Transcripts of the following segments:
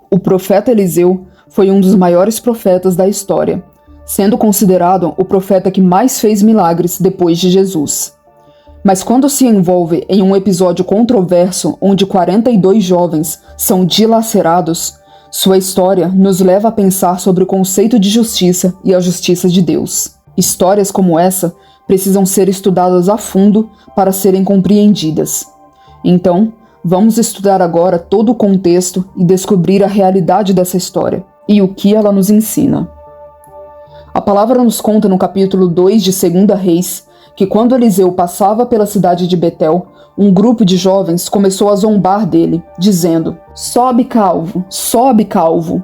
O profeta Eliseu foi um dos maiores profetas da história, sendo considerado o profeta que mais fez milagres depois de Jesus. Mas quando se envolve em um episódio controverso onde 42 jovens são dilacerados, sua história nos leva a pensar sobre o conceito de justiça e a justiça de Deus. Histórias como essa precisam ser estudadas a fundo para serem compreendidas. Então, vamos estudar agora todo o contexto e descobrir a realidade dessa história e o que ela nos ensina. A palavra nos conta no capítulo 2 de 2 Reis que quando Eliseu passava pela cidade de Betel, um grupo de jovens começou a zombar dele, dizendo: "Sobe, calvo! Sobe, calvo!"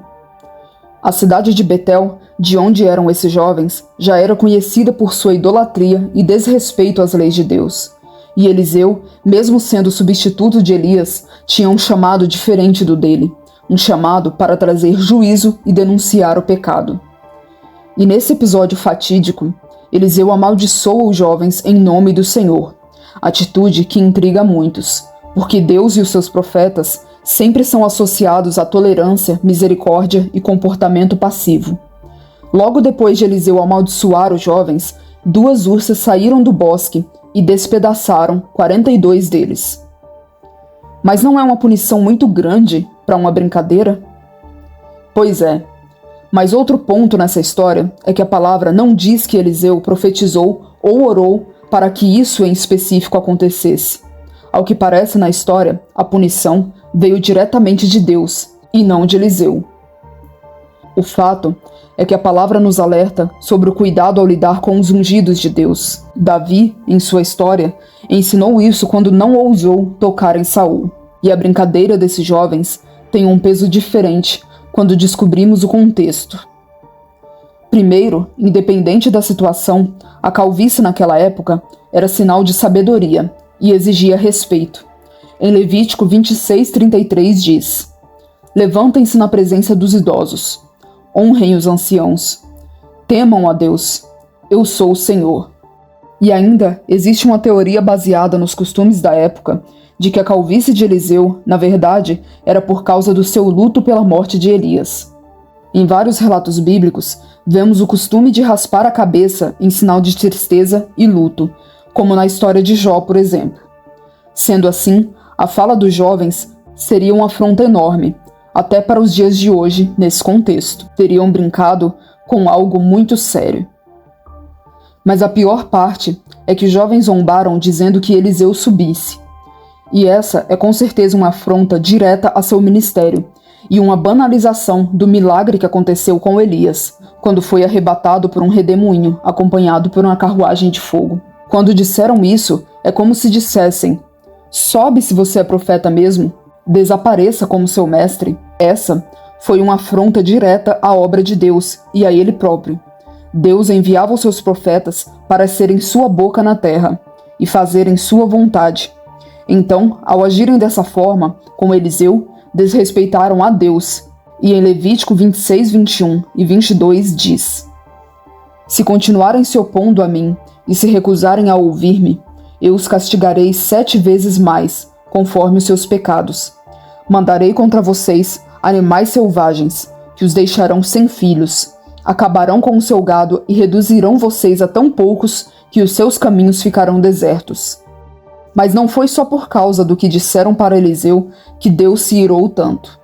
A cidade de Betel, de onde eram esses jovens, já era conhecida por sua idolatria e desrespeito às leis de Deus. E Eliseu, mesmo sendo substituto de Elias, tinha um chamado diferente do dele, um chamado para trazer juízo e denunciar o pecado. E nesse episódio fatídico, Eliseu amaldiçoa os jovens em nome do Senhor, atitude que intriga muitos, porque Deus e os seus profetas sempre são associados à tolerância, misericórdia e comportamento passivo. Logo depois de Eliseu amaldiçoar os jovens, 2 ursas saíram do bosque e despedaçaram 42 deles. Mas não é uma punição muito grande para uma brincadeira? Pois é. Mas outro ponto nessa história é que a palavra não diz que Eliseu profetizou ou orou para que isso em específico acontecesse. Ao que parece na história, a punição veio diretamente de Deus e não de Eliseu. O fato é que a palavra nos alerta sobre o cuidado ao lidar com os ungidos de Deus. Davi, em sua história, ensinou isso quando não ousou tocar em Saul. E a brincadeira desses jovens tem um peso diferente quando descobrimos o contexto. Primeiro, independente da situação, a calvície naquela época era sinal de sabedoria e exigia respeito. Em Levítico 26:33 diz: "Levantem-se na presença dos idosos, honrem os anciãos, temam a Deus, eu sou o Senhor." E ainda existe uma teoria baseada nos costumes da época de que a calvície de Eliseu, na verdade, era por causa do seu luto pela morte de Elias. Em vários relatos bíblicos, vemos o costume de raspar a cabeça em sinal de tristeza e luto, como na história de Jó, por exemplo. Sendo assim, a fala dos jovens seria uma afronta enorme, até para os dias de hoje, nesse contexto. Teriam brincado com algo muito sério. Mas a pior parte é que os jovens zombaram dizendo que Eliseu subisse. E essa é com certeza uma afronta direta a seu ministério e uma banalização do milagre que aconteceu com Elias, quando foi arrebatado por um redemoinho acompanhado por uma carruagem de fogo. Quando disseram isso, é como se dissessem: "Sobe se você é profeta mesmo, desapareça como seu mestre." Essa foi uma afronta direta à obra de Deus e a ele próprio. Deus enviava os seus profetas para serem sua boca na terra e fazerem sua vontade. Então, ao agirem dessa forma, com Eliseu, desrespeitaram a Deus. E em Levítico 26, 21 e 22 diz: "Se continuarem se opondo a mim e se recusarem a ouvir-me, eu os castigarei 7 vezes mais, conforme os seus pecados. Mandarei contra vocês animais selvagens, que os deixarão sem filhos. Acabarão com o seu gado e reduzirão vocês a tão poucos que os seus caminhos ficarão desertos." Mas não foi só por causa do que disseram para Eliseu que Deus se irou tanto.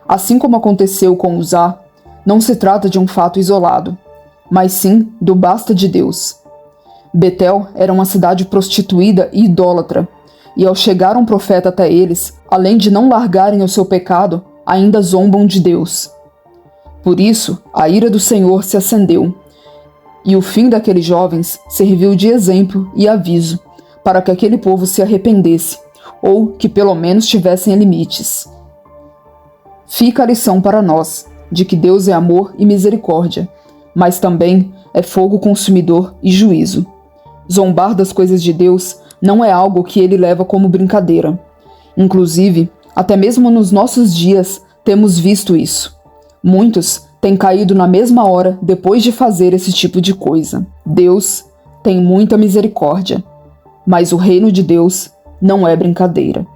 Assim como aconteceu com Uzá, não se trata de um fato isolado, mas sim do basta de Deus. Betel era uma cidade prostituída e idólatra, e ao chegar um profeta até eles, além de não largarem o seu pecado, ainda zombam de Deus. Por isso, a ira do Senhor se acendeu, e o fim daqueles jovens serviu de exemplo e aviso para que aquele povo se arrependesse, ou que pelo menos tivessem limites. Fica a lição para nós, de que Deus é amor e misericórdia, mas também é fogo consumidor e juízo. Zombar das coisas de Deus não é algo que ele leva como brincadeira. Inclusive, até mesmo nos nossos dias, temos visto isso. Muitos têm caído na mesma hora depois de fazer esse tipo de coisa. Deus tem muita misericórdia, mas o reino de Deus não é brincadeira.